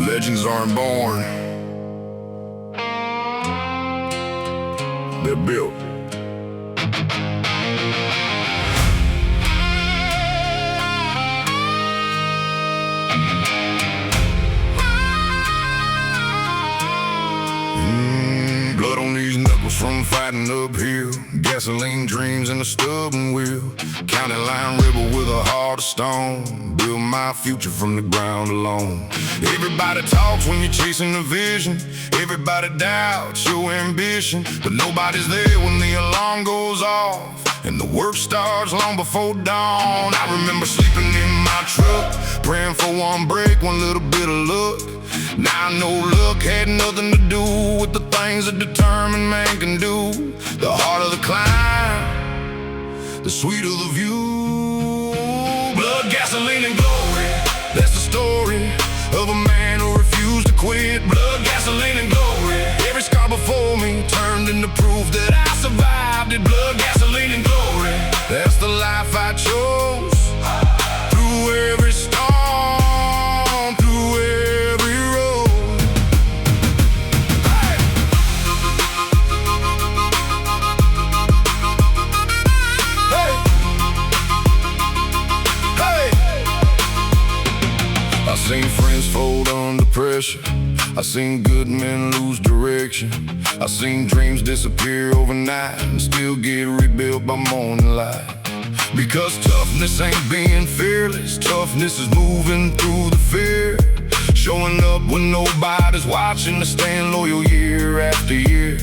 Legends aren't born, they're built. Blood on these knuckles from fighting uphill. Gasoline dreams and a stubborn wheel. County line rebel with a heart of stone. Build my future from the ground alone. Everybody talks when you're chasing a vision. Everybody doubts your ambition. But nobody's there when the alarm goes off and the work starts long before dawn. I remember sleeping in my truck, praying for one break, one little bit of luck. Now I know luck had nothing to do with the things that determined man can do. The harder the climb, the sweeter the view. Blood, gasoline, and glory, that's the story of a man who refused to quit. Blood, gasoline, and glory, every scar before me turned into proof that I survived it. Blood, gasoline, and glory, that's the life I chose. Through every storm, through every road. Hey! Hey! Hey! I seen friends fold under pressure. I seen good men lose direction. I seen dreams disappear overnight and still get rebuilt by morning light. Because toughness ain't being fearless. Toughness is moving through the fear. Showing up when nobody's watching, to stand loyal year after year.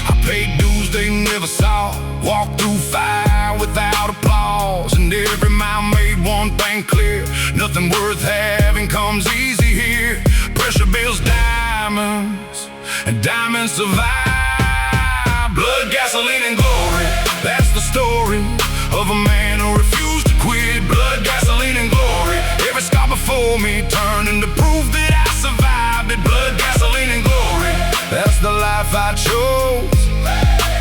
I paid dues they never saw. Walked through fire without applause. And every mile made one thing clear: nothing worth having comes easy here. Pressure builds diamonds, and diamonds survive. Blood, gasoline, and glory, that's the story of a man who refused to quit. Blood, gasoline, and glory, every scar before me turned into proof that I survived it. Blood, gasoline, and glory, that's the life I chose.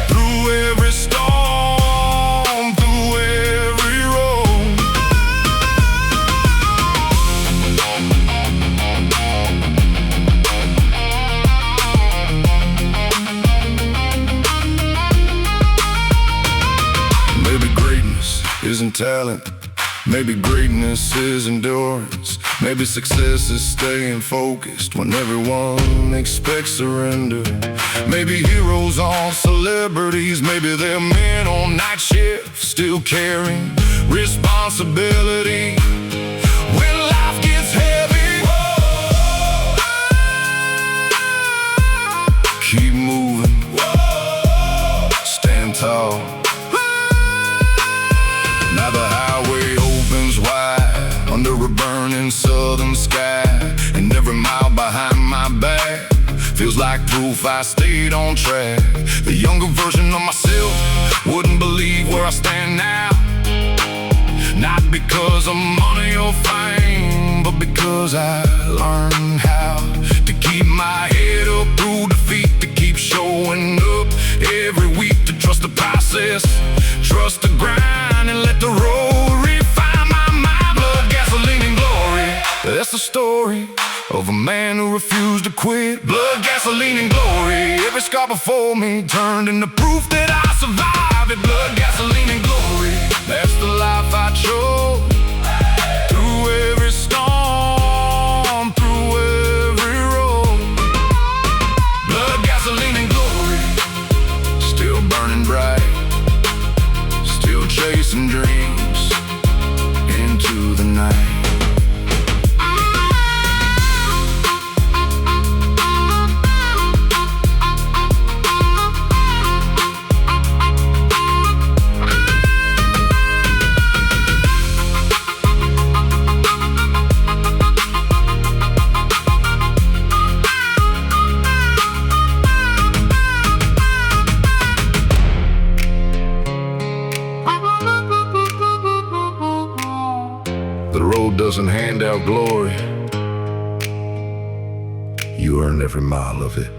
Through every storm, through every road. Maybe greatness isn't talent. Maybe greatness is endurance. Maybe success is staying focused when everyone expects surrender. Maybe heroes aren't celebrities. Maybe they're men on night shift, still carrying responsibility. When life gets heavy, whoa, keep moving, whoa, stand tall. Now the highway opens wide under a burning southern sky, and every mile behind my back feels like proof I stayed on track. The younger version of myself wouldn't believe where I stand now. Not because of money or fame, but because I learned how to keep my head up through defeat, to keep showing up every week, to trust the process, trust the grind, and let the road refine my mind. Blood, gasoline, and glory, that's the story of a man who refused to quit. Blood, gasoline, and glory, every scar before me turned into proof that I survived it. Blood, gasoline, and glory, that's the life I chose. Through every storm, through every road. Blood, gasoline, and glory, still burning bright, still chasing dreams into the night. Doesn't hand out glory. You earn every mile of it.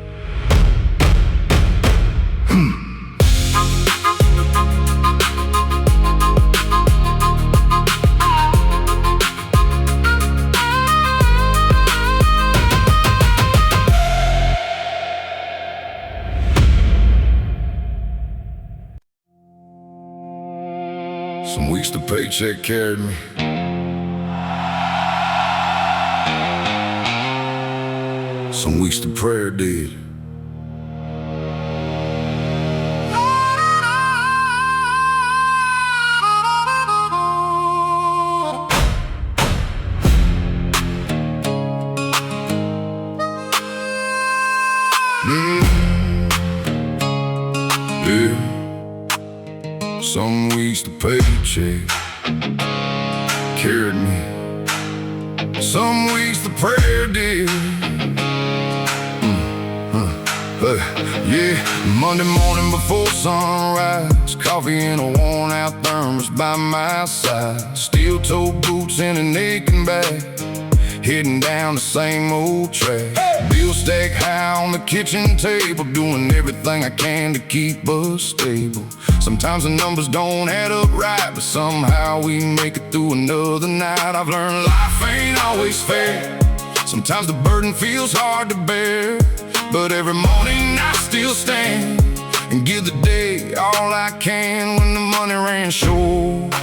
Some weeks the paycheck carried me. Some weeks the prayer did. Yeah. Some weeks the paycheck carried me. Some weeks the prayer did. Yeah, Monday morning before sunrise, coffee in a worn out thermos by my side, steel-toed boots in an aching back, heading down the same old track. Bill stack high on the kitchen table, doing everything I can to keep us stable. Sometimes the numbers don't add up right, but somehow we make it through another night. I've learned life ain't always fair. Sometimes the burden feels hard to bear, but every morning I still stand and give the day all I can. When the money ran short,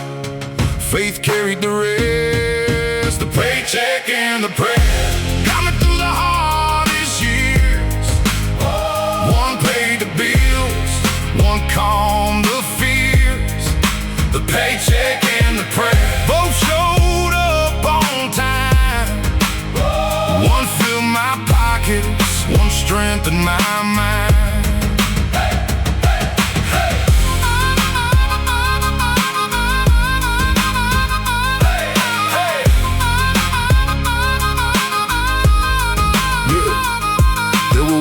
faith carried the rest. The paycheck and the prayer got me through the hardest years. One paid the bills, one calmed the fears. The paycheck and the prayer both showed up on time. One filled my pockets, one strengthened my mind.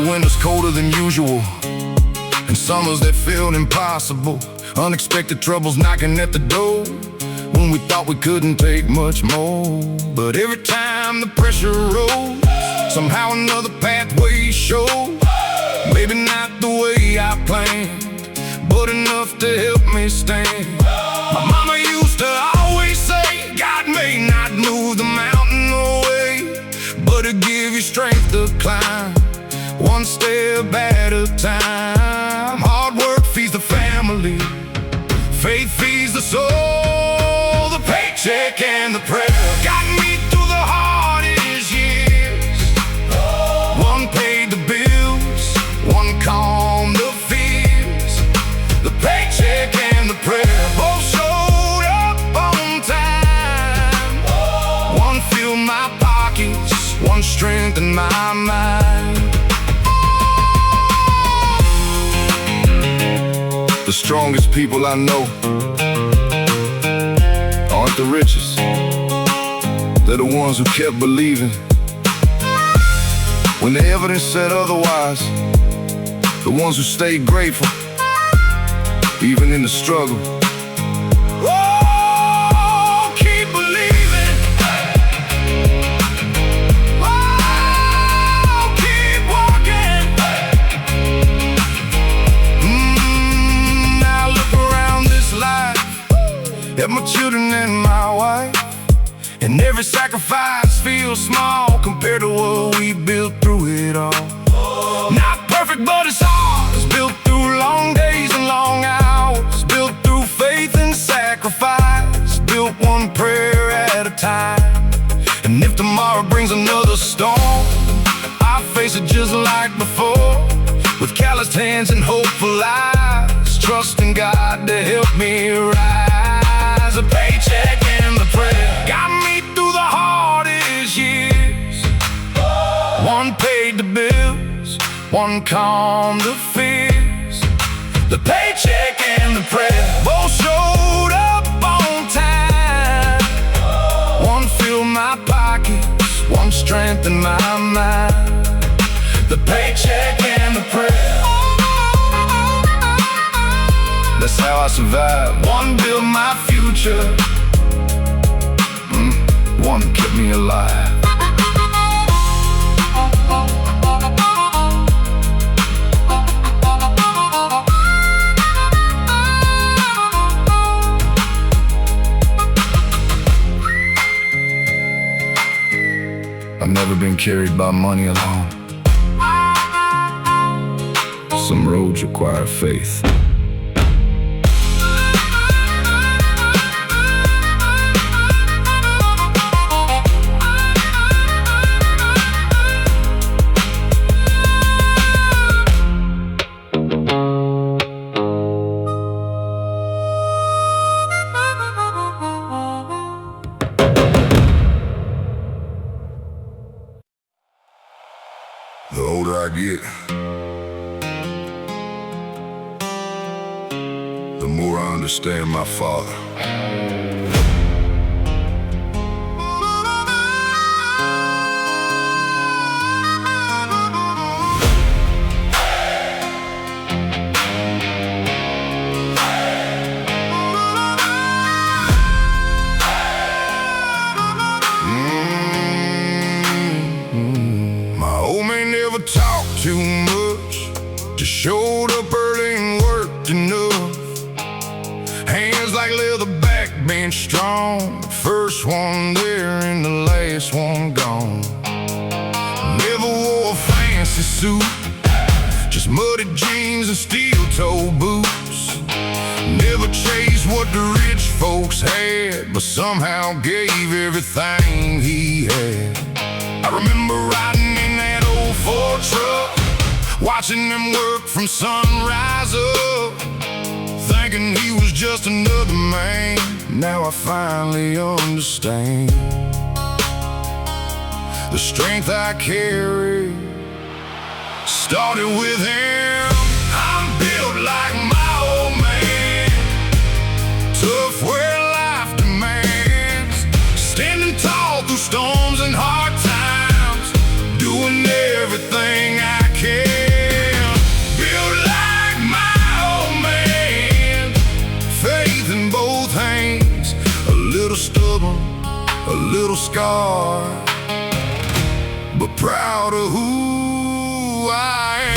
Winters colder than usual, and summers that felt impossible. Unexpected troubles knocking at the door when we thought we couldn't take much more. But every time the pressure rose, somehow another pathway showed. Maybe not the way I planned, but enough to help me stand. My mama used to always say, God may not move the mountain away, but it'll give you strength to climb, one step at a time. Hard work feeds the family, faith feeds the soul. The paycheck and the prayer got me through the hardest years. One paid the bills, one calmed the fears. The paycheck and the prayer both showed up on time. One filled my pockets, one strengthened my mind. The strongest people I know aren't the richest. They're the ones who kept believing when the evidence said otherwise. The ones who stayed grateful even in the struggle. Oh, keep believing. Oh, keep walking. Now look around this life at my children and my wife, and every sacrifice feels small compared to what we built through it all. Not perfect, but it's ours. Built through long days and long hours, built through faith and sacrifice, built one prayer at a time. And if tomorrow brings another storm, I face it just like before, with calloused hands and hopeful eyes, trusting God to help me rise. A paycheck and the prayer got me through the hardest years. One paid the bills, one calmed the fears. The paycheck and the prayer both showed up on time. One filled my pockets, one strengthened my mind. The paycheck and the prayer, that's how I survived. One built my future, one kept me alive. I've never been carried by money alone. Some roads require faith. get, the more I understand my father. Talked too much, just showed up early and worked enough. Hands like leather, backbench strong. First one there and the last one gone. Never wore a fancy suit, just muddy jeans and steel-toe boots. Never chased what the rich folks had, but somehow gave everything he had. I remember riding in that old Ford truck, watching them work from sunrise up, thinking he was just another man. Now I finally understand the strength I carry started with him. I'm built like my old man, tough where life demands, standing tall through storms and hard times, doing everything I can. Built like my old man, faith in both hands, a little stubborn, a little scarred, but proud of who I am.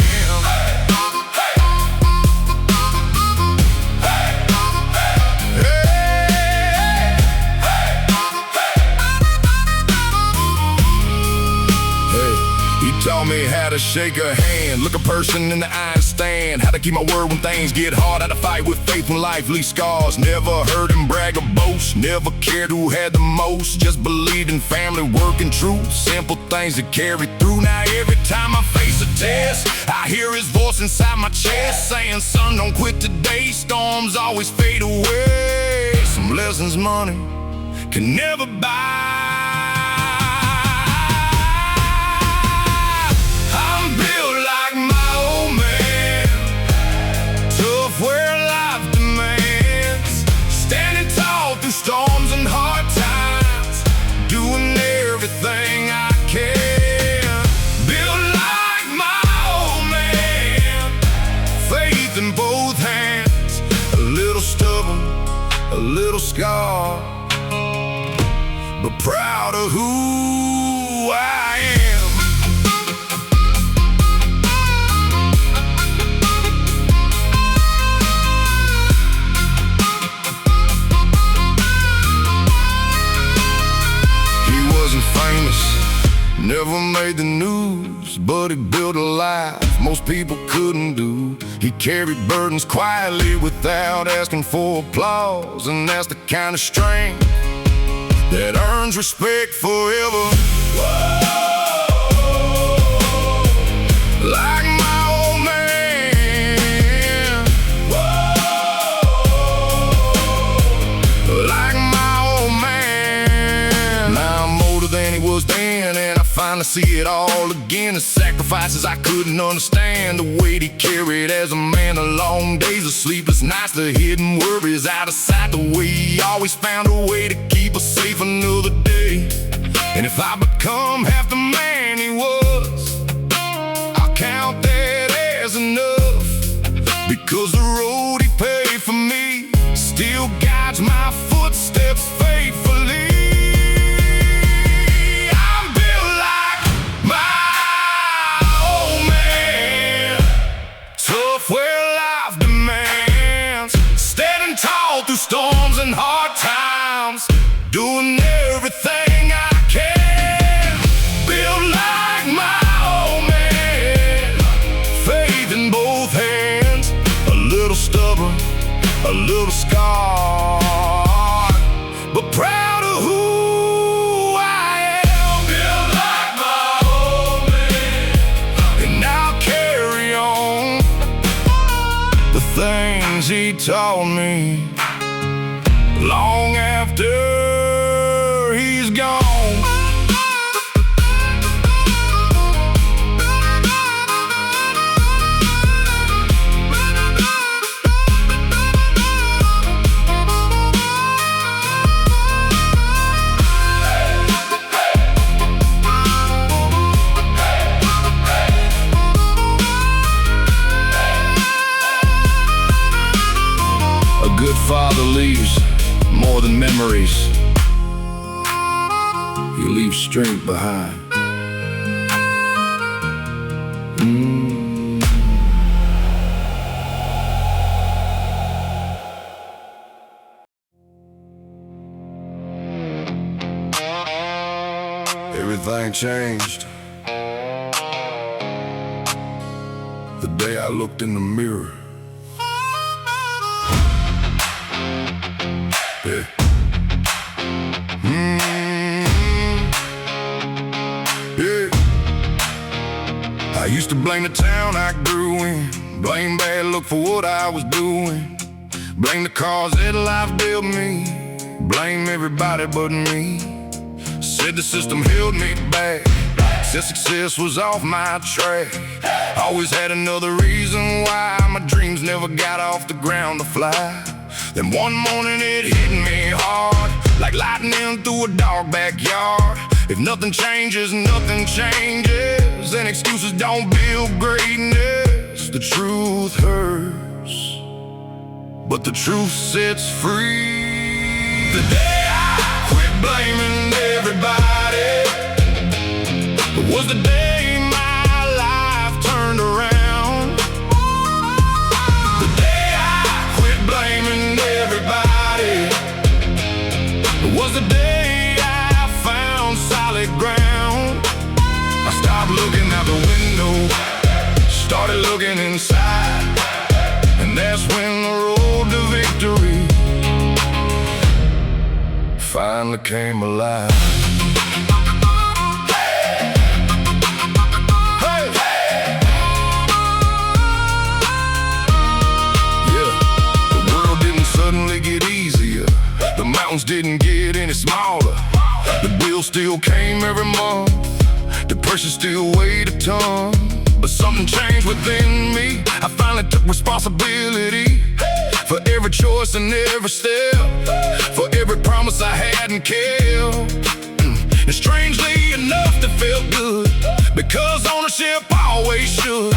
Taught me how to shake a hand, look a person in the eye and stand, how to keep my word when things get hard, how to fight with faith when life leaves scars. Never heard him brag or boast, never cared who had the most, just believed in family, work and truth, simple things that carry through. Now every time I face a test, I hear his voice inside my chest saying, son, don't quit today, storms always fade away. Some lessons money can never buy. Storms and hard times, doing everything I can. Built like my old man, faith in both hands, a little stubborn, a little scarred, but proud of who I am. Never made the news, but he built a life most people couldn't do. He carried burdens quietly without asking for applause, and that's the kind of strength that earns respect forever. Whoa, like my old man. Whoa, like my old man. Now I'm older than he was then, and finally see it all again. The sacrifices I couldn't understand, the weight he carried as a man, the long days, the sleepless nights, the hidden worries out of sight, the way he always found a way to keep us safe another day. And if I become half the man he was, I'll count that as enough, because the road he paved for me still guides my footsteps faithfully. Through storms and hard times, doing everything I can. Built like my old man, faith in both hands, a little stubborn, a little scarred, but proud of who I am. Built like my old man, and I'll carry on the things he taught me long after he's gone. memories, you leave strength behind. Everything changed the day I looked in the mirror. Yeah. Yeah. I used to blame the town I grew in, blame bad luck for what I was doing, blame the cars that life dealt me, blame everybody but me. Said the system held me back, said success was off my track. Always had another reason why my dreams never got off the ground to fly. Then one morning it hit me hard, like lightning through a dark backyard. If nothing changes, nothing changes, and excuses don't build greatness. The truth hurts, but the truth sets free. The day I quit blaming everybody was the day my life turned around. The day I quit blaming everybody was the day I found solid ground. I stopped looking out the window, started looking inside, and that's when the road to victory finally came alive. Mountains didn't get any smaller, the bill still came every month, the pressure still weighed a ton. But something changed within me, I finally took responsibility for every choice and every step, for every promise I hadn't kept. And strangely enough, it felt good, because ownership always should.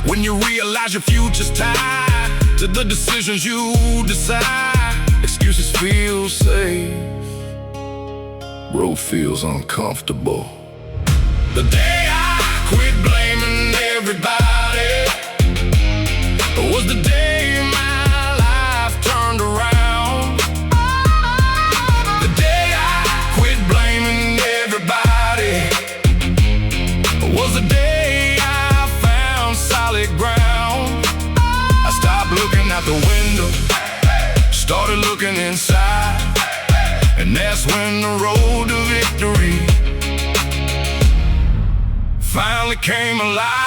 When you realize your future's tied to the decisions you decide, excuses feel safe, road feels uncomfortable. The day I quit blaming everybody was the day my life turned around. The day I quit blaming everybody was the day I found solid ground. I stopped looking out the window, started looking inside, and that's when the road to victory finally came alive.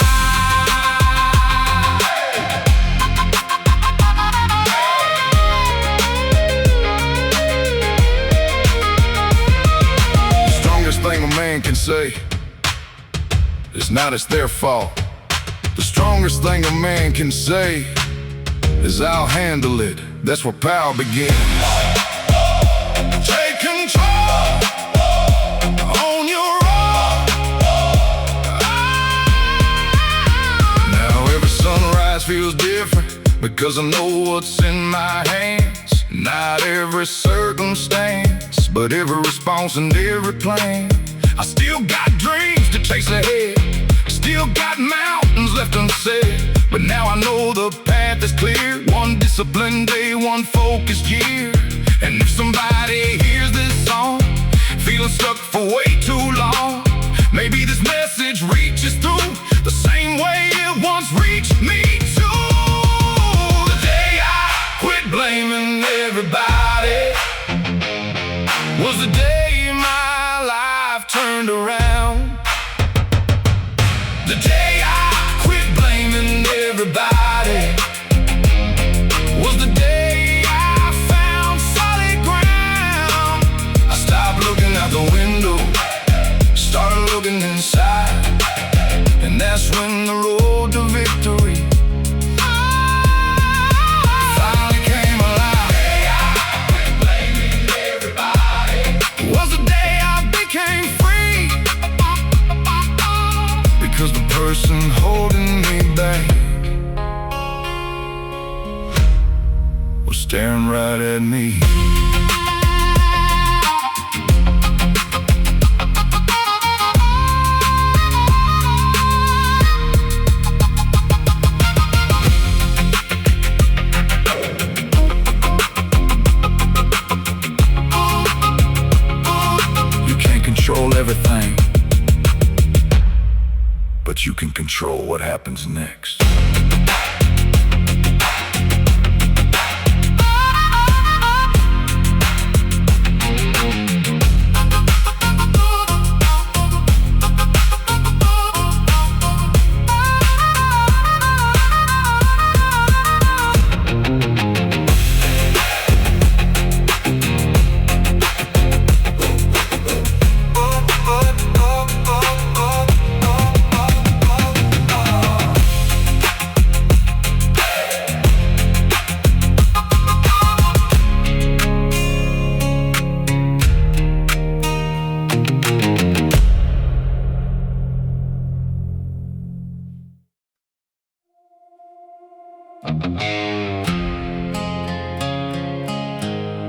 The strongest thing a man can say is not it's their fault. The strongest thing a man can say is I'll handle it. That's where power begins. Take control on your own. Now every sunrise feels different, because I know what's in my hands. Not every circumstance, but every response and every plan. I still got dreams to chase ahead, still got mountains left unsaid, but now I know the path is clear. One disciplined day, one focused year. And if somebody hears this song, feeling stuck for way too long, maybe this message reaches through the same way it once reached me too. The day I quit blaming everybody was the day my life turned around. The day I quit blaming everybody was the day I found solid ground. I stopped looking out the window, started looking inside, and that's when the road to victory finally came alive. The day I quit blaming everybody everything, but you can control what happens next.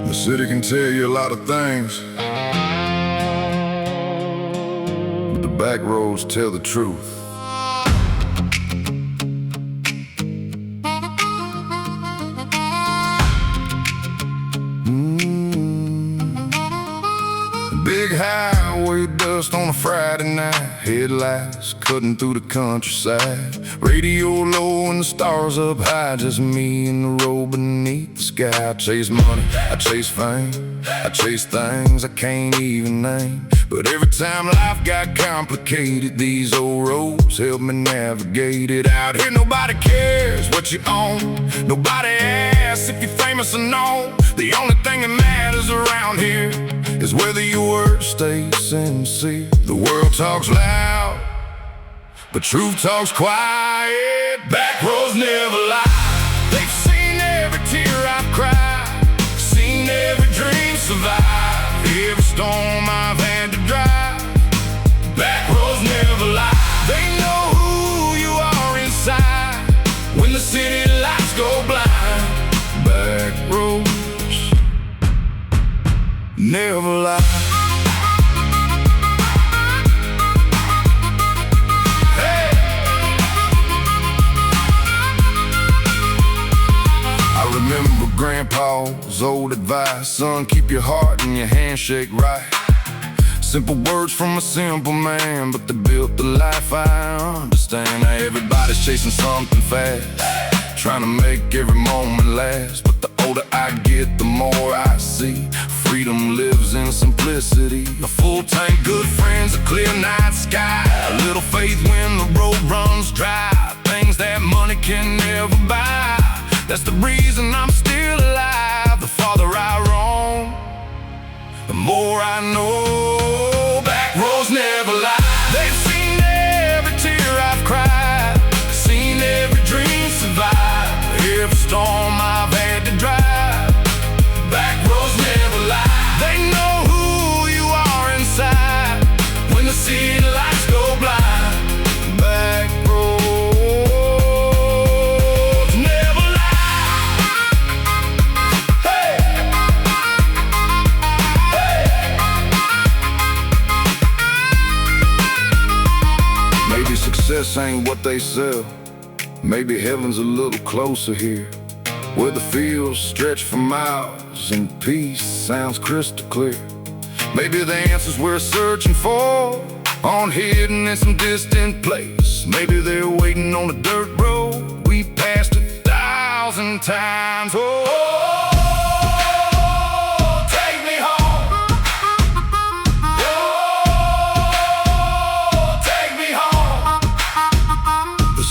The city can tell you a lot of things, but the back roads tell the truth. Big highway dust on a Friday night, headlights cutting through the countryside, radio low and the stars up high, just me and the road beneath the sky. I chase money, I chase fame, I chase things I can't even name, but every time life got complicated, these old roads help me navigate it. Out here nobody cares what you own, nobody asks if you're famous or known. The only thing that matters around here is whether your words stay sincere. The world talks loud, but truth talks quiet. Backroads never lie. They've seen every tear I've cried, seen every dream survive, every storm I've had to drive. Backroads never lie. They know who you are inside when the city lights go blind. Backroads never lie. Remember Grandpa's old advice, son, keep your heart and your handshake right. Simple words from a simple man, but they built the life I understand. Now everybody's chasing something fast, trying to make every moment last, but the older I get, the more I see freedom lives in simplicity. A full tank, good friends, a clear night sky, a little faith when the road runs dry, things that money can never buy. That's the reason I'm still alive. The farther I roam, the more I know. Backroads never lie. They've seen every tear I've cried, seen every dream survive, every storm I've had to drive. Backroads never lie. They know who you are inside when the city lights go blind. Backroads success ain't what they sell. Maybe heaven's a little closer here, where the fields stretch for miles and peace sounds crystal clear. Maybe the answers we're searching for aren't hidden in some distant place. Maybe they're waiting on the dirt road we passed 1,000 times.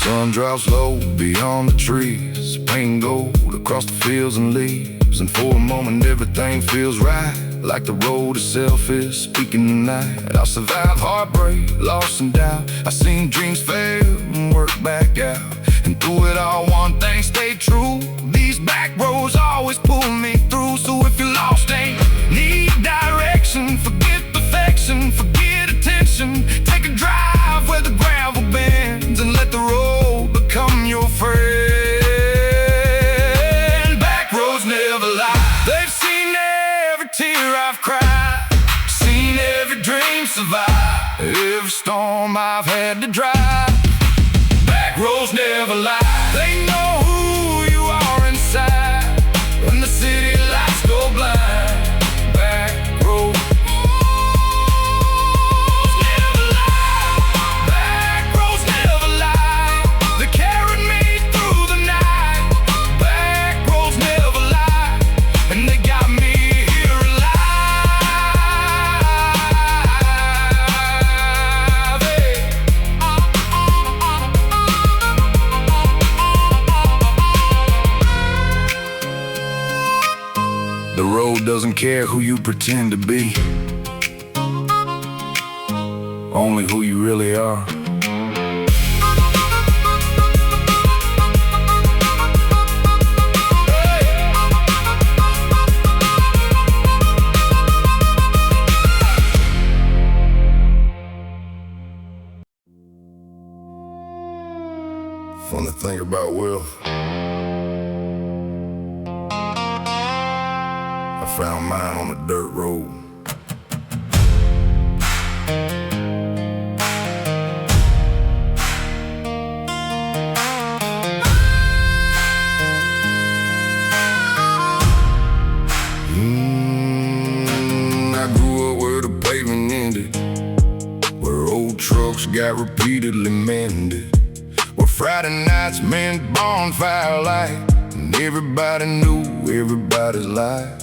Sun drops low beyond the trees, painting gold across the fields and leaves, and for a moment everything feels right, like the road itself is speaking tonight. I survived heartbreak, loss and doubt, I seen dreams fail and work back out, and through it all one thing stayed true: these back roads always pull me through. So if you're lost, ain't need direction, forget perfection, forget attention, take a drive where the gravel bends and let the road become your friend. Backroads never lie. They've seen every tear I've cried, seen every dream survive, every storm I've had to drive. Backroads never lie. They know who you are inside when the city lights go blind. Backroads care who you pretend to be, only who you really are. Funny thing about wealth, I found mine on a dirt road. I grew up where the pavement ended, where old trucks got repeatedly mended, where Friday nights meant bonfire light, and everybody knew everybody's life.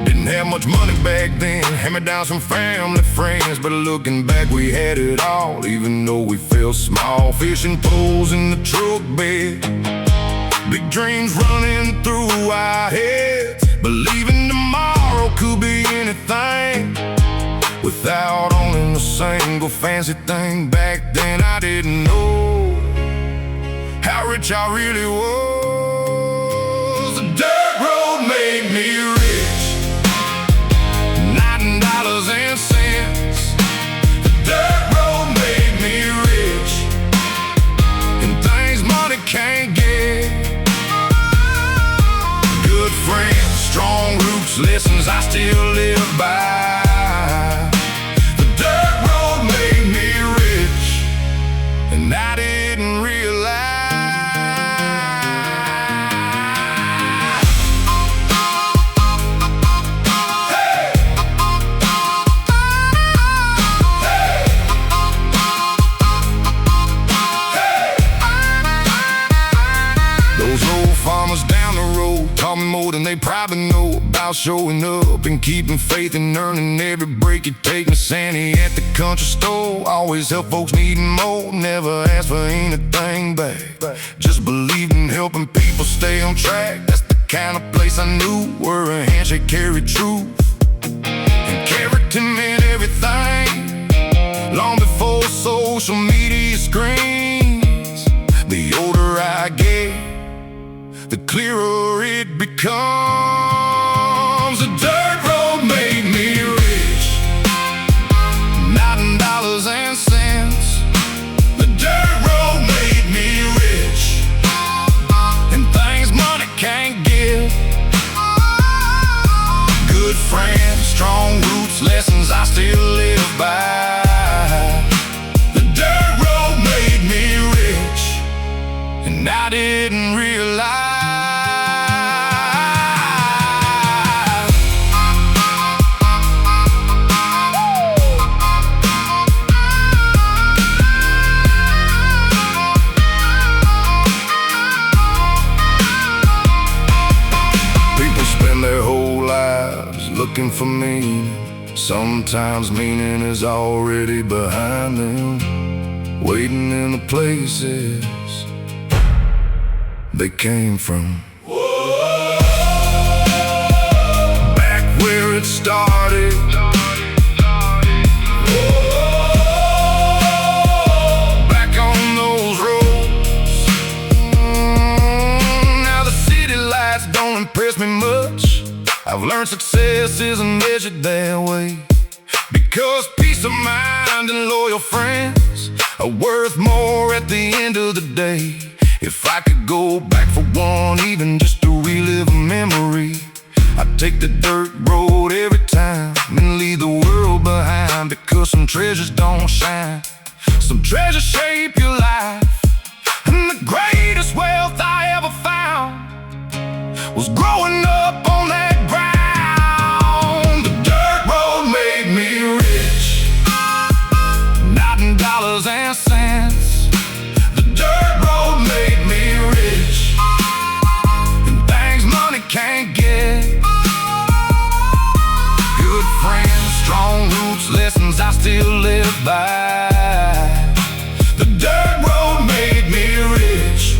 Didn't have much money back then, hand me down some family friends, but looking back we had it all, even though we felt small. Fishing poles in the truck bed, big dreams running through our heads, believing tomorrow could be anything, without owning a single fancy thing. Back then I didn't know how rich I really was. The dirt road made me rich, not in dollars and cents. The dirt road made me rich, and things money can't get. Good friends, strong roots, lessons I still live by. The dirt road made me rich, and I didn't realize. Taught me more than they probably know about showing up and keeping faith and earning every break you take. Miss Annie at the country store, always help folks needing more. Never ask for anything back, just believed in helping people stay on track. That's the kind of place I knew, where a handshake carried truth and character meant everything. Long before social media screens, the older I get, the clearer it becomes. The dirt road made me rich, not in dollars and cents. The dirt road made me rich, and things money can't give. Good friends, strong roots, lessons I still live by. The dirt road made me rich, and I didn't realize. Looking for meaning, sometimes meaning is already behind them, waiting in the places they came from. Whoa. Back where it started. Whoa. Back on those roads. Now the city lights don't impress me much. I've learned success isn't measured that way, because peace of mind and loyal friends are worth more at the end of the day. If I could go back for one, even just to relive a memory, I'd take the dirt road every time and leave the world behind, because some treasures don't shine, some treasures shape your life. And the greatest wealth I ever found was growing up on that ground. The dirt road made me rich, not in dollars and cents. The dirt road made me rich, and things money can't get. Good friends, strong roots, lessons I still live by. The dirt road made me rich,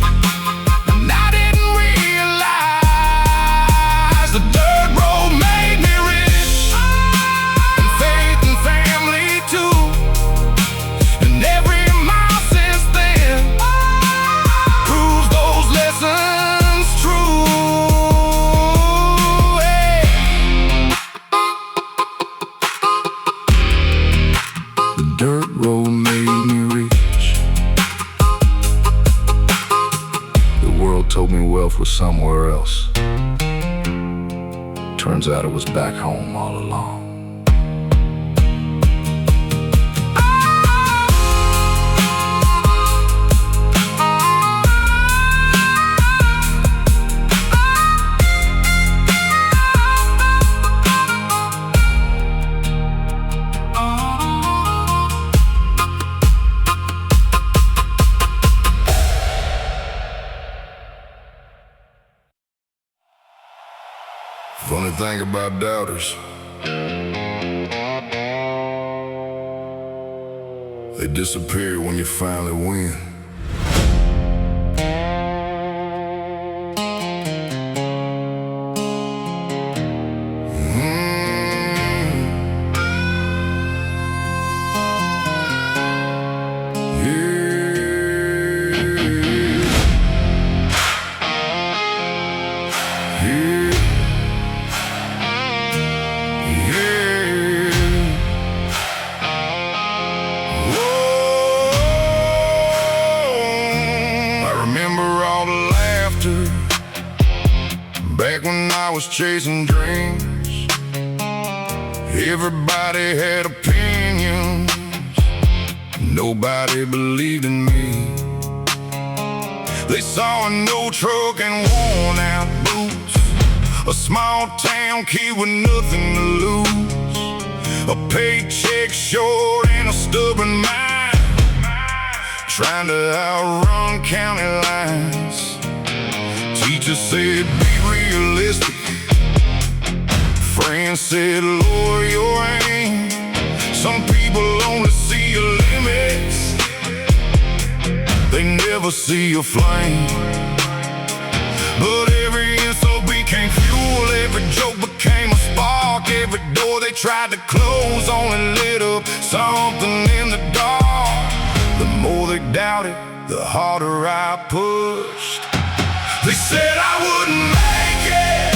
and I didn't realize. The dirt road made me worth was somewhere else. Turns out it was back home all along. Funny thing about doubters, they disappear when you finally win. Back when I was chasing dreams, everybody had opinions, nobody believed in me. They saw an old truck and worn out boots, a small town kid with nothing to lose, a paycheck short and a stubborn mind, trying to outrun county lines. Teacher said, be realistic. Friends said, lower your aim. Some people only see your limits, they never see your flame. But every insult became fuel, every joke became a spark. Every door they tried to close only lit up something in the dark. The more they doubted, the harder I pushed. They said I wouldn't make it,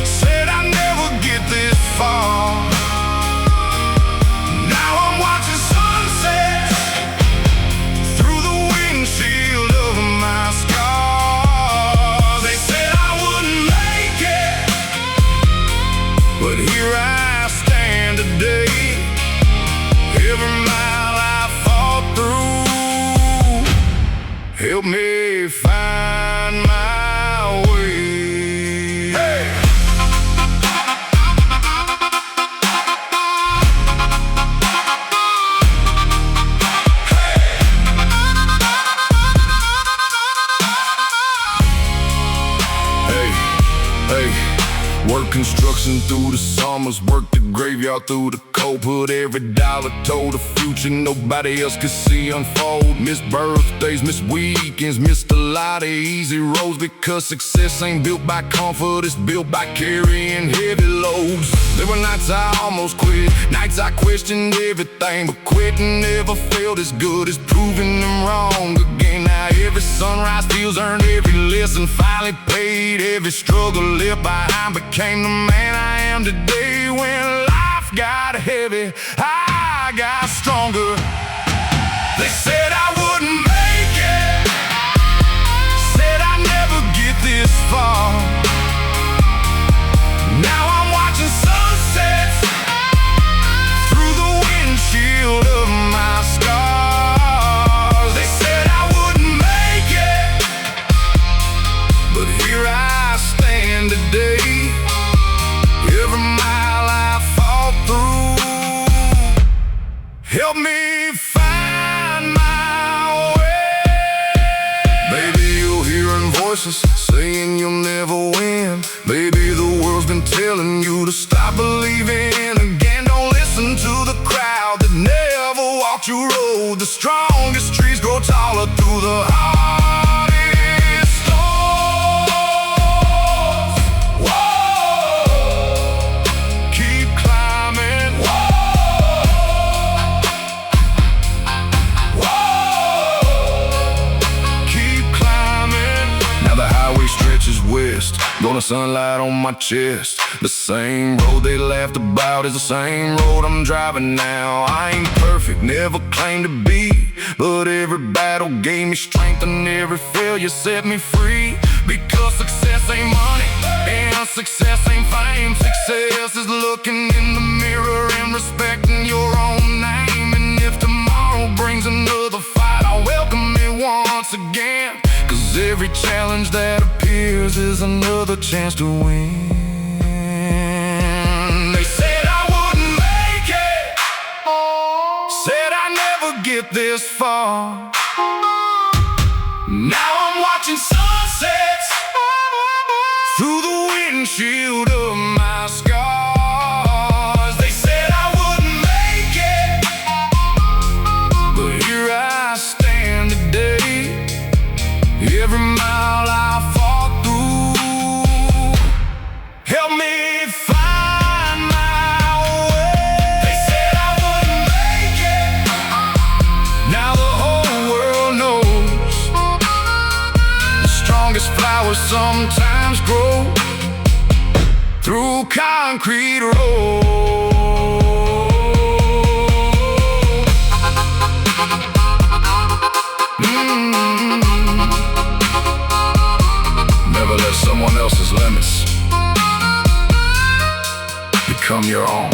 said I'd never get this far. Now I'm watching sunsets through the windshield of my scars. They said I wouldn't make it, but here I stand today. Every mile I fought through, help me find my way. Hey! Hey, work construction through the summers, work the graveyard through the cold, put every dollar toward the future nobody else could see unfold. Miss birthdays, miss weekends, missed a lot of easy roads, because success ain't built by comfort, it's built by carrying heavy loads. There were nights I almost quit, nights I questioned everything, but quitting never felt as good as proving them wrong again. Now every sunrise feels earned, every lesson finally paid, every struggle left behind became the man I am today. When life got heavy, I got stronger. They said I wouldn't make it, said I'd never get this far. Now I'm watching sunsets through the windshield of my scars. They said I wouldn't make it, but here I stand today. Every mile I fought through, help me find my way. Baby, you're hearing voices saying you'll never win. Maybe the world's been telling you to stop believing again. Don't listen to the crowd that never walked your road. The strongest trees grow taller through the hardest storms. Whoa, keep climbing. Stretches west, gonna sunlight on my chest. The same road they laughed about is the same road I'm driving now. I ain't perfect, never claimed to be, but every battle gave me strength and every failure set me free. Because success ain't money, and success ain't fame. Success is looking in the mirror and respecting your own name. And if tomorrow brings another fight, I'll welcome it once again. Cause every challenge that appears is another chance to win. They said I wouldn't make it, said I'd never get this far. Now I'm watching sunsets through the windshield of my scars. They said I wouldn't make it, but here I stand today. Every mile I fought through help me find my way. They said I wouldn't make it, now the whole world knows. The strongest flowers sometimes grow through concrete roads. Never let someone else's limits become your own.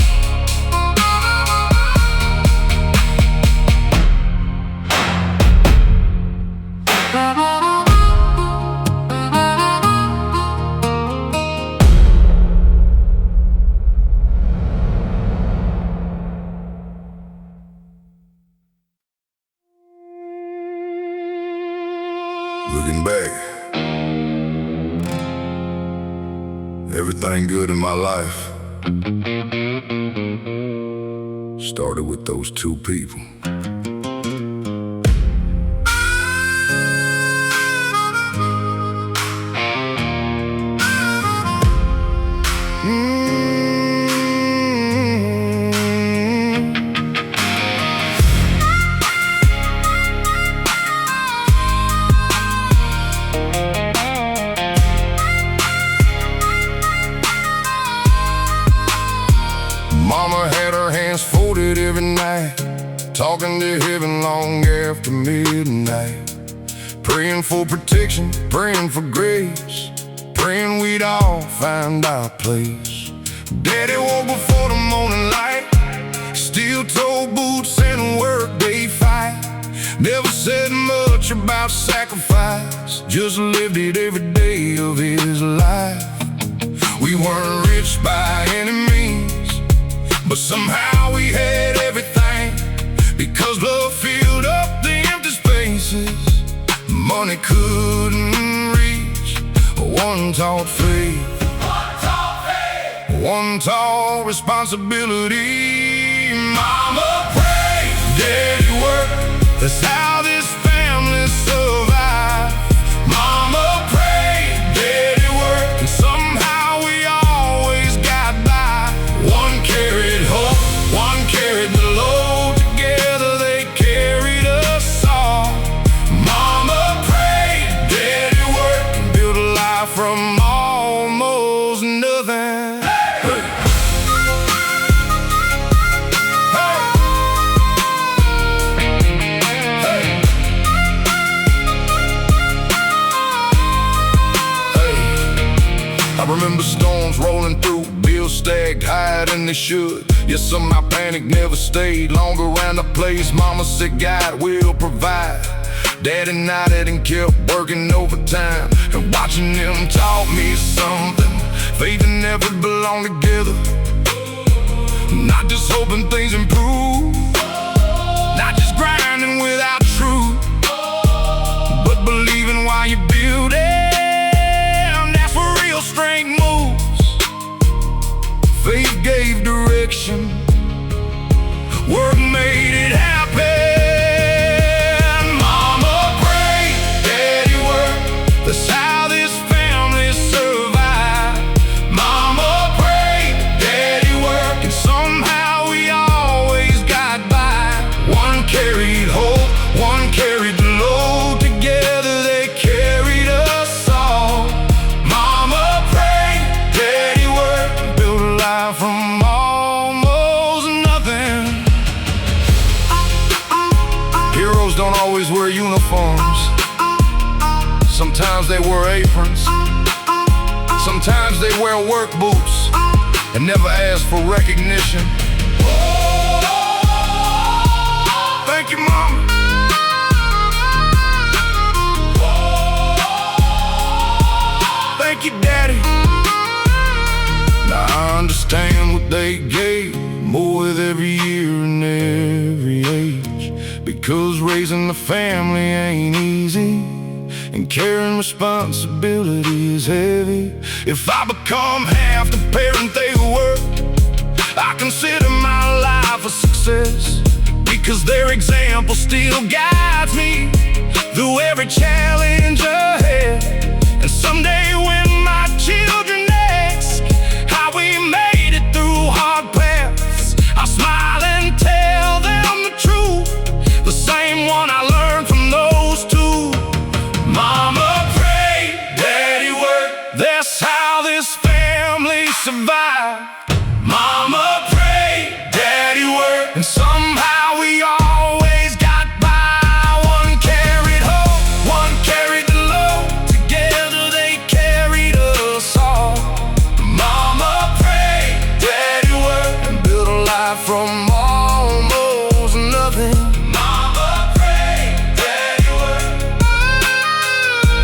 Looking back, everything good in my life started with those two people. Mama had her hands folded every night, talking to heaven long after midnight, praying for protection, praying for grace, praying we'd all find our place. Daddy woke before the morning light, steel-toe boots and a workday fight. Never said much about sacrifice, just lived it every day of his life. We weren't rich by any means, but somehow we had everything, because love filled up the empty spaces money couldn't reach. One taught faith, one taught responsibility. Mama prayed, Daddy worked, that's how this family survived. Mama prayed, Daddy worked, and somehow we always got by. One carried hope, one carried the load, together they carried us all. Mama prayed, Daddy worked, and built a life from almost nothing. Hey! Hey! I remember storms rolling through, bills stacked higher than they should. Yet somehow panic never stayed long around the place. Mama said God will provide. Daddy nodded and kept working overtime, and watching them taught me something. Faith and effort belong together, not just hoping things improve, not just grinding without truth, but believing while you build it. That's where real strength moves. Faith gave direction, work made it happen. Mama prayed, Daddy worked, that's how this family survived. Mama prayed, Daddy worked, and somehow we always got by. One carried hope, one carried the load, together they carried us all. Mama prayed, Daddy worked, and built a life from almost nothing. Heroes don't always wear uniforms, Sometimes they wear aprons, sometimes they wear work boots and never ask for recognition. Thank you, Mama. Thank you, Daddy. Now I understand what they gave more with every year and every age, because raising a family ain't easy and carrying responsibility is heavy. If I become half the parent they were, I consider my life a success, because their example still guides me through every challenge ahead. And someday when my children ask how we made it through hard paths, I'll smile and tell them the truth, the same one I learned from those two. Mama prayed, Daddy worked, that's how this family survived. Mama prayed, Daddy worked, and somehow we always got by. One carried home, one carried the load, together they carried us all. Mama prayed, Daddy worked, and built a life from almost nothing. Mama prayed, Daddy worked,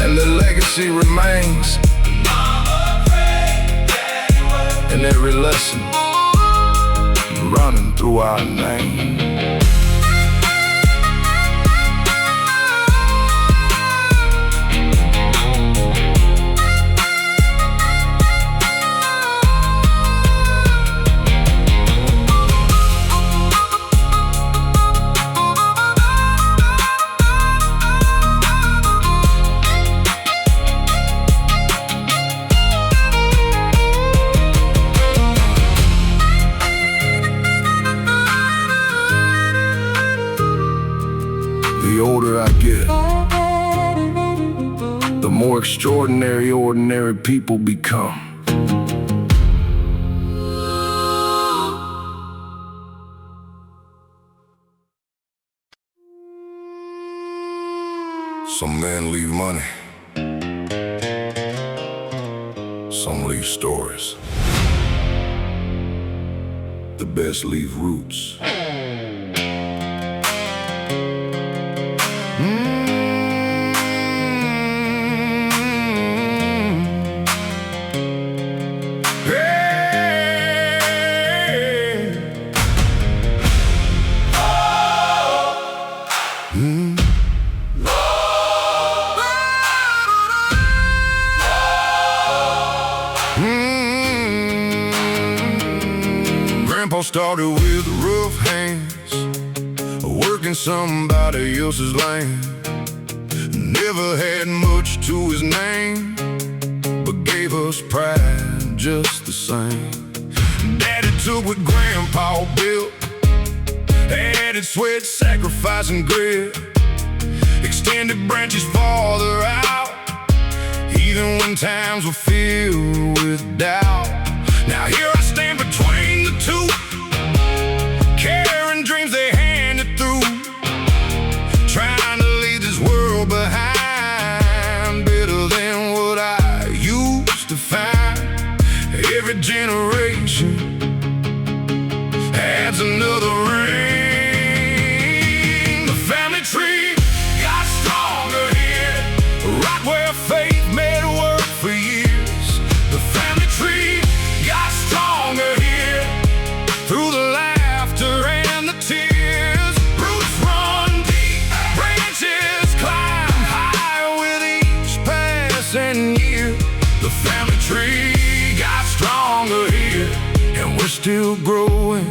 and the legacy remains. Mama prayed, Daddy worked, and every lesson running through our name. The older I get, the more extraordinary ordinary people become. Some men leave money, some leave stories. The best leave roots. Grandpa started with rough hands, working somebody else's land. Never had much to his name, but gave us pride just the same. Daddy took what Grandpa built, added sweat, sacrifice, and grit, extended branches farther out, even when times were filled with doubt. Now here I stand between the two, carrying dreams they handed through, trying to leave this world behind better than what I used to find. Every generation adds another ring. The family tree got stronger here, right where faith made work for years. The family tree got stronger here, through the laughter and the tears. Roots run deep, branches climb high with each passing year. The family tree got stronger here, and we're still growing.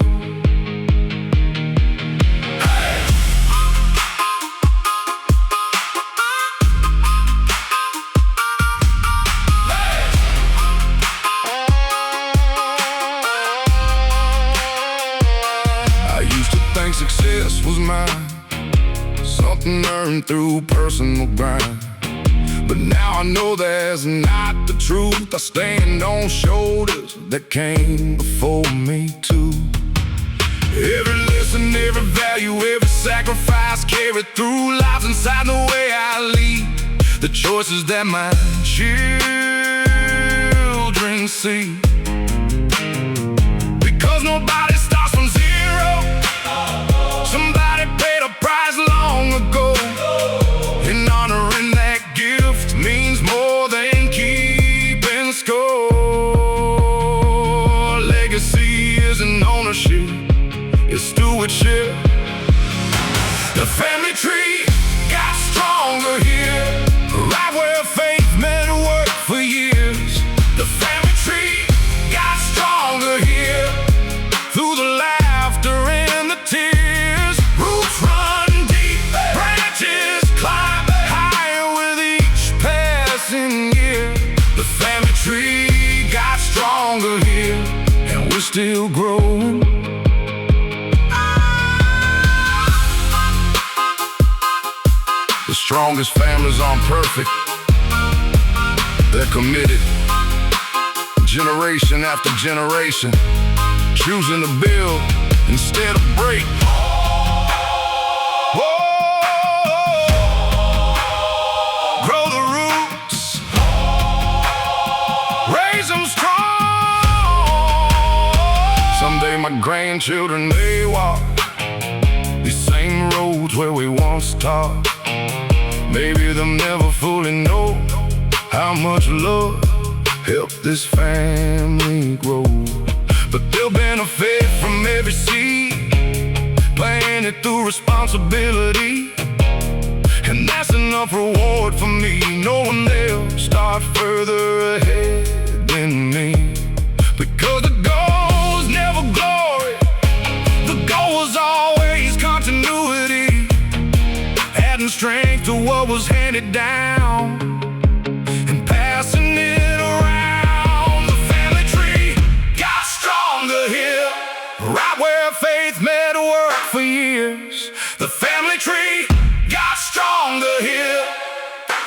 Success was mine, something earned through personal grind. But now I know that's not the truth. I stand on shoulders that came before me too. Every lesson, every value, every sacrifice carried through lives inside the way I lead. the choices that my children see. Because nobody starts from zero. Somebody paid a price long ago, and honoring that gift means more than keeping score. Legacy isn't ownership, it's stewardship. The family tree got stronger here, right where faith met work for years. The family tree got stronger here, through the laughter and the tears. Roots run deep, branches climb higher with each passing year. The family tree got stronger here, and we're still growing. The strongest families aren't perfect, they're committed, generation after generation, choosing to build instead of break. Whoa. Grow the roots, raise them strong. Someday my grandchildren may walk these same roads where we once taught. Maybe they'll never fully know how much love helped this family grow. But they'll benefit from every seed planted through responsibility, and that's enough reward for me, knowing they'll start further ahead than me. Because the goal is never glory, the goal was always continuity, adding strength to what was handed down and passing it around. The family tree got stronger here, right where faith met work for years. The family tree got stronger here,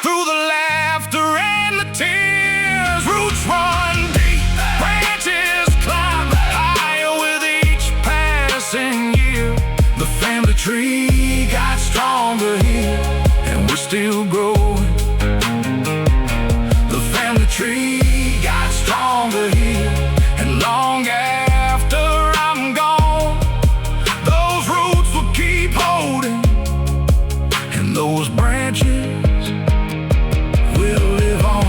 through the laughter and the tears. Roots run deep, branches climb higher with each passing year. The family tree got stronger here, and we're still growing. The family tree got stronger here, and long after I'm gone, those roots will keep holding, and those branches will live on.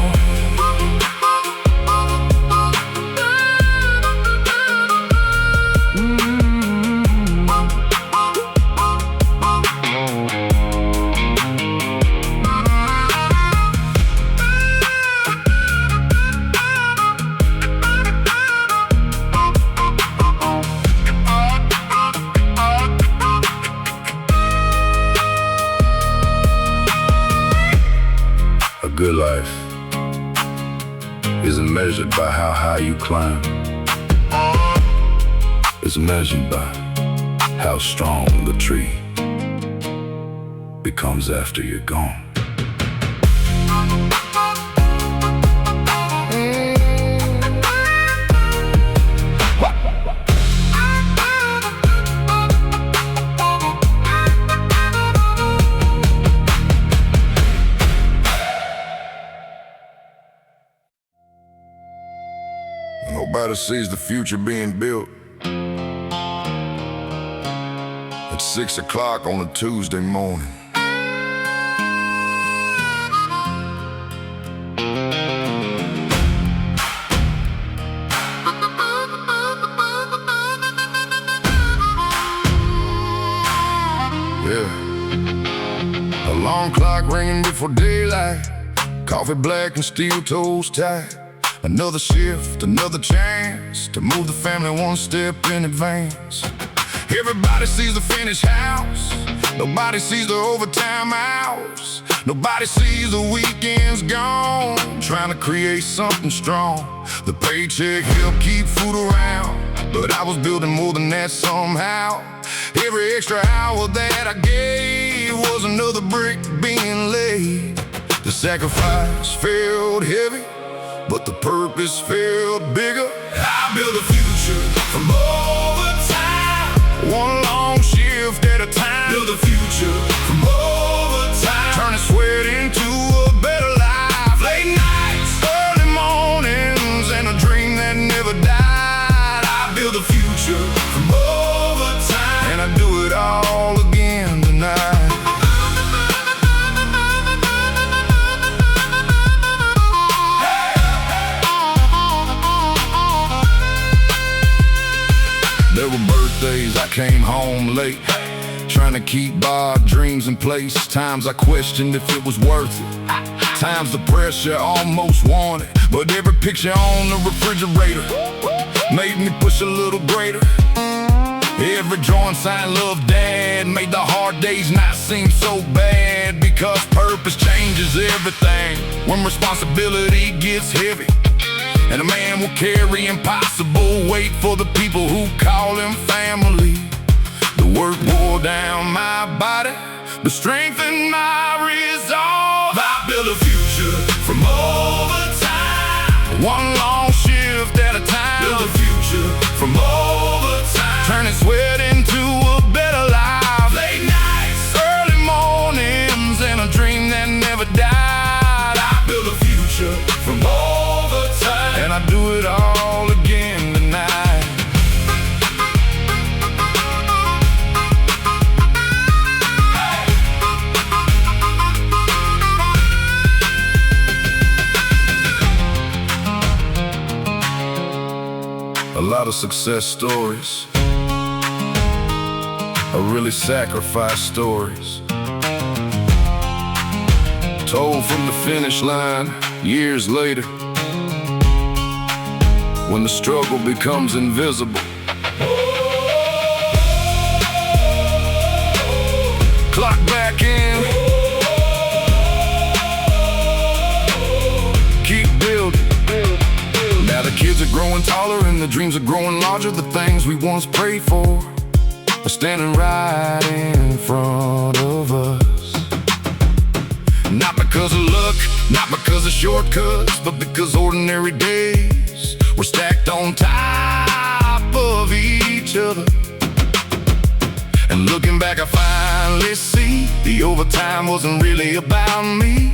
A good life isn't measured by how high you climb. It's measured by how strong the tree becomes after you're gone. Nobody sees the future being built at 6 o'clock on a Tuesday morning. Yeah, alarm clock ringing before daylight, coffee black and steel toes tight. Another shift, another chance to move the family one step in advance. Everybody sees the finished house, nobody sees the overtime hours, nobody sees the weekends gone, trying to create something strong. The paycheck helped keep food around, but I was building more than that somehow. Every extra hour that I gave was another brick being laid. The sacrifice felt heavy, but the purpose felt bigger. I built a future from overtime, one long shift at a time. Build a future from overtime, turning sweat into a better birthdays, I came home late, trying to keep our dreams in place. Times I questioned if it was worth it. Times the pressure almost wanted, but every picture on the refrigerator made me push a little greater. Every drawing sign "Love Dad" made the hard days not seem so bad, because purpose changes everything when responsibility gets heavy. And a man will carry impossible weight for the people who call him family. The work wore down my body, but strengthened my resolve. I built a future from overtime, one long shift at a time. Build a future from overtime, turning sweat into a better life. Late nights, early mornings, and a dream that never died. I built a future from overtime, and I do it all again tonight. A lot of success stories are really sacrifice stories, told from the finish line years later, when the struggle becomes invisible. Clock back in, keep building. Now the kids are growing taller and the dreams are growing larger. The things we once prayed for are standing right in front of us. Not because of luck, not because of shortcuts, but because ordinary days were stacked on top of each other. And looking back, I finally see the overtime wasn't really about me.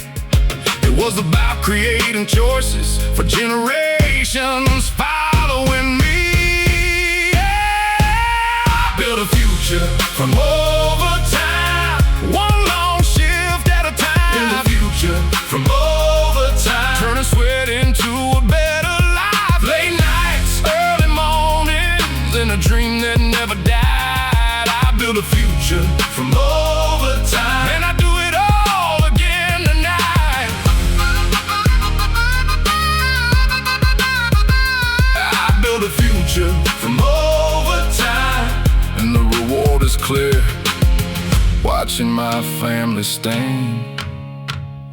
It was about creating choices for generations following me. Yeah, I built a future from overtime, one long shift at a time. Build a future from overtime, turning sweat into a better life. Late nights, early mornings, and a dream that never died. I built a future from overtime, and I do it all again tonight. I built a future from overtime, and the reward is clear. Watching my family stand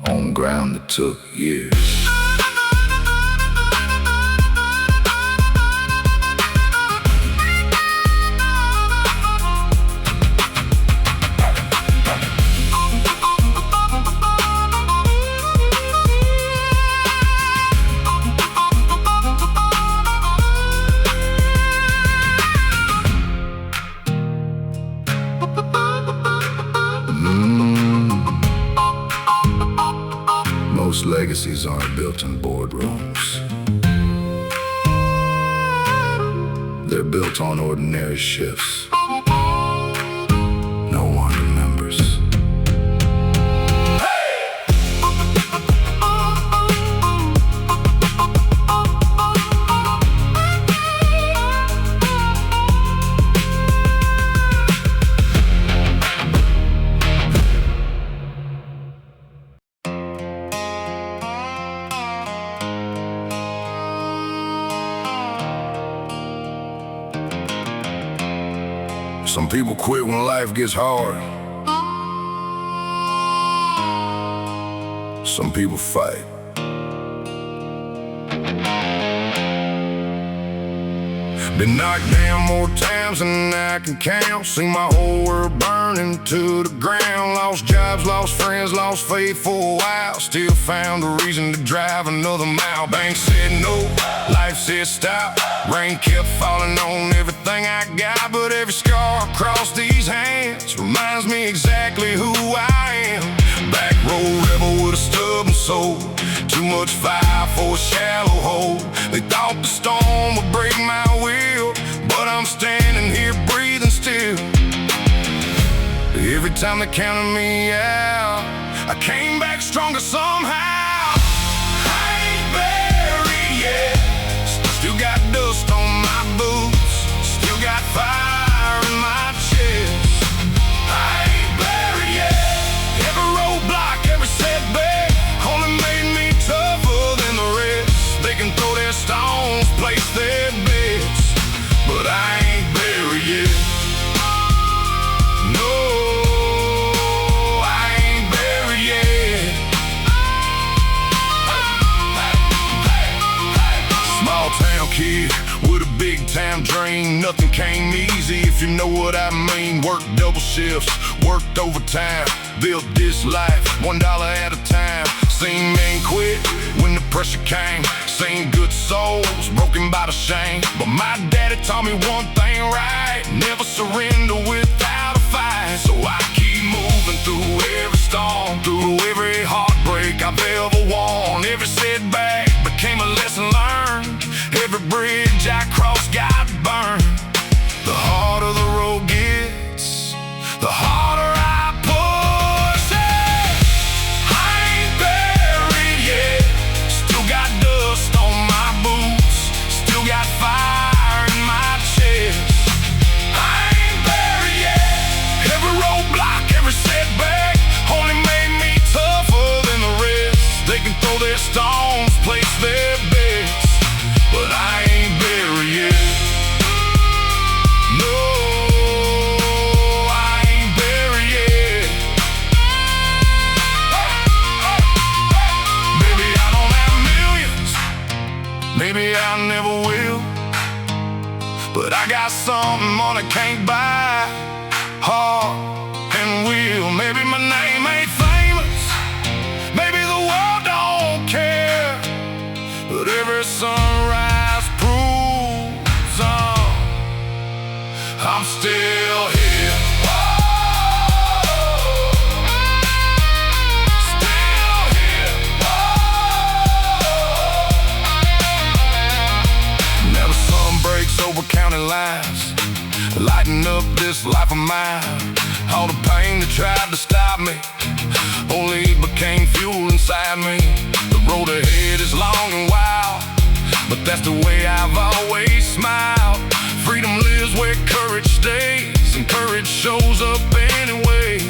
on ground that took years. Most legacies aren't built in boardrooms. They're built on ordinary shifts no one remembers. Some people quit when life gets hard. Some people fight. Been knocked down more times than I can count. Seen my whole world burning to the ground. Lost jobs, lost friends, lost faith for a while. Still found a reason to drive another mile. Bank said no, life said stop. Rain kept falling on everything I got, but every scar across these hands reminds me exactly who I am. Backroad rebel with a stubborn soul. Too much fire for a shallow hole. They thought the storm would break my will, but I'm standing here breathing still. Every time they counted me out, I came back stronger somehow. I ain't buried yet. Still got dust on my boots. Still got fire nothing came easy, if you know what I mean. Worked double shifts, worked overtime, built this life $1 at a time. Seen men quit when the pressure came, seen good souls broken by the shame. But my daddy taught me one thing right: never surrender without a fight. So I keep moving through every storm, through every heartbreak I've ever worn. Every setback became a lesson learned, every bridge I crossed got burned. The harder the road gets, the harder I push it. I ain't buried yet, still got dust on my boots, still got fire in my chest. I ain't buried yet, every roadblock, every setback only made me tougher than the rest. They can throw their stones, place their bets, but I ain't buried yet. No, I ain't buried yet. Baby, I don't have millions, maybe I never will, but I got something money can't buy: heart and will. Maybe my name ain't famous, maybe the world don't care, but every sunrise proves I'm still here. Whoa. Still here. Whoa. Now the sun breaks over county lines, lighting up this life of mine. All the pain that tried to stop me only became fuel inside me. The road ahead is long and wild, but that's the way I've always smiled. Freedom lives where courage stays, and courage shows up anyway.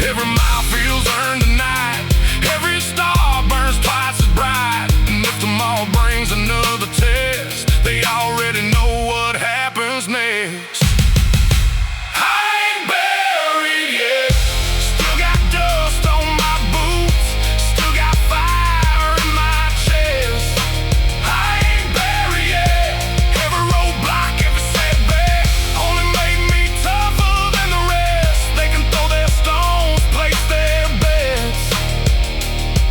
Every mile feels earned tonight, every star burns twice as bright. And if tomorrow brings another test, they already know what happens next. I ain't buried yet, still got dust on my boots, still got fire in my chest. I ain't buried yet, every roadblock, every setback only made me tougher than the rest. They can throw their stones, place their bets,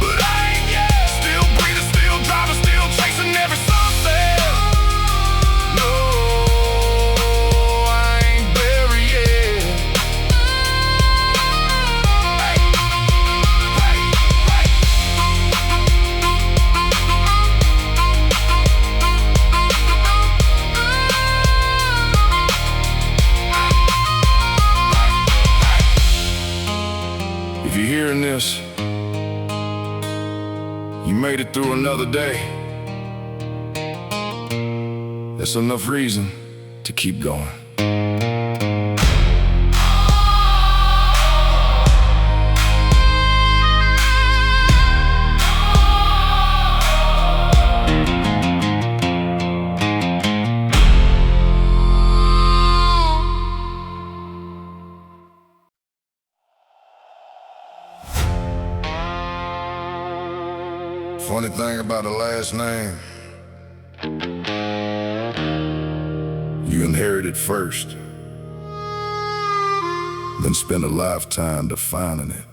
but I ain't yet. Still breathing, still driving, still chasing every sunset. No, I ain't buried yet. Hey, hey, hey. If you're hearing this, you made it through another day. That's enough reason to keep going. Funny thing about the last name, you inherit it first, then spend a lifetime defining it.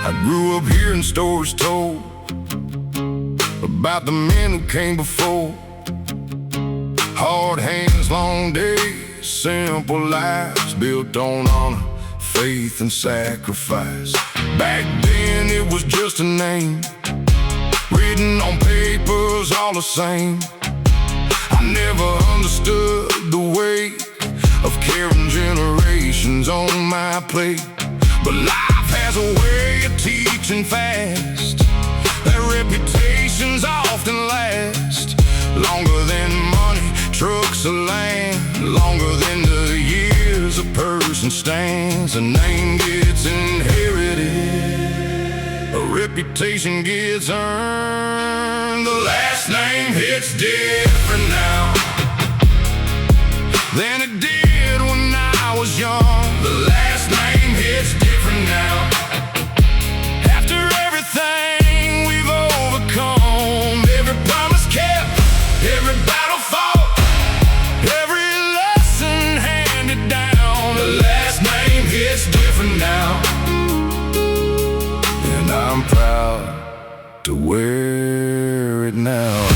I grew up hearing stories told about the men who came before. Hard hands, long days, simple lives built on honor, faith, and sacrifice. Back then it was just a name, written on papers all the same. I never understood the weight of carrying generations on my plate. But life has a way of teaching fast, that reputations often last longer than money, trucks, or land. Longer than the years a person stands. A name gets inherited, a reputation gets earned. The last name hits different now than it did when I different now, and I'm proud to wear it now.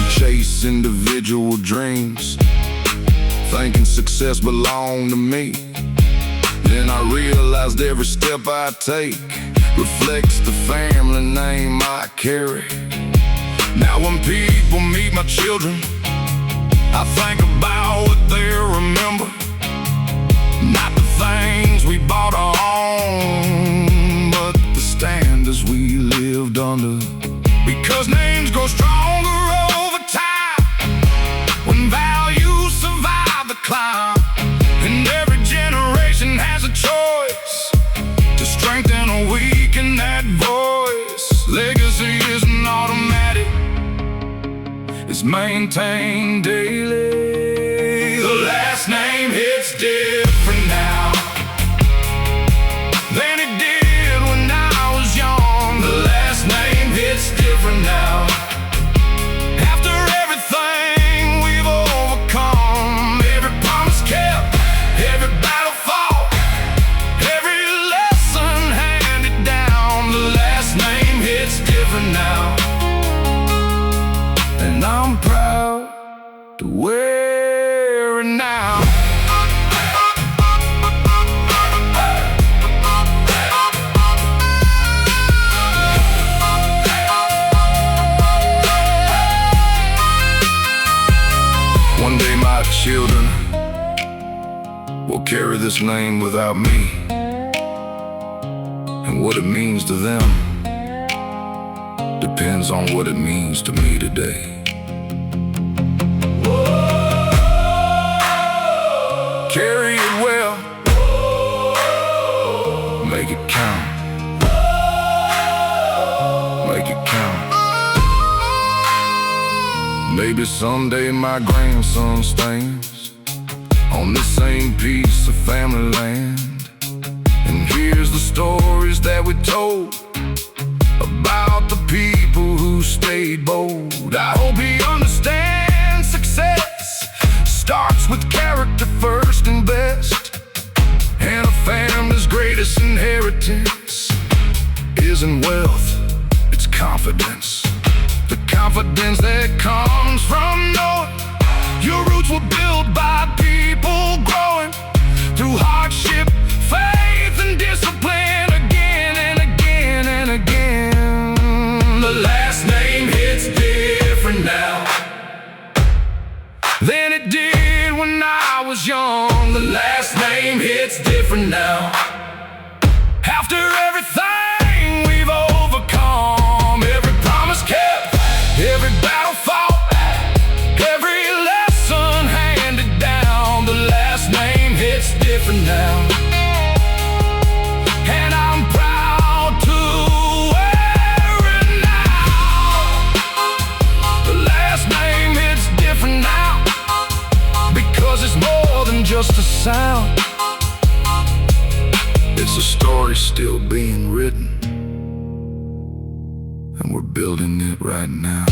Chase individual dreams, thinking success belonged to me. Then I realized every step I take reflects the family name I carry. Now when people meet my children, I think about what they'll remember, not the things we bought or owned, but the standards we lived under. Because names grow stronger over time when values survive the climb, and every generation has a choice to strengthen or weaken that voice. Legacy isn't automatic, it's maintained daily. The last name hits different now than it did when I was young. The last name hits different now. After everything we've overcome, every promise kept, every battle fought, every lesson handed down, the last name hits different now, and I'm proud to wear it now. One day my children will carry this name without me, and what it means to them depends on what it means to me today. Carry it well, make it count, make it count. Maybe someday my grandson stands on this same piece of family land and hears the stories that we told about the people who stayed bold. I hope he understands success starts with character first and best, and a family's greatest inheritance isn't wealth, it's confidence. The confidence that comes from knowing your roots were built by people growing through hardship, faith, and discipline again and again and again. The last name hits different now than it did when I was young. The last name hits different now. After everything we've overcome, every promise kept, every battle fought, every lesson handed down, the last name hits different now, and I'm proud to wear it now. The last name hits different now, because it's more than just a sound. It's a story still being written, and we're building it right now.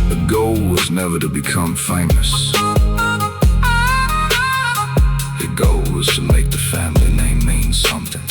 The goal was never to become famous. The goal was to make the family name mean something.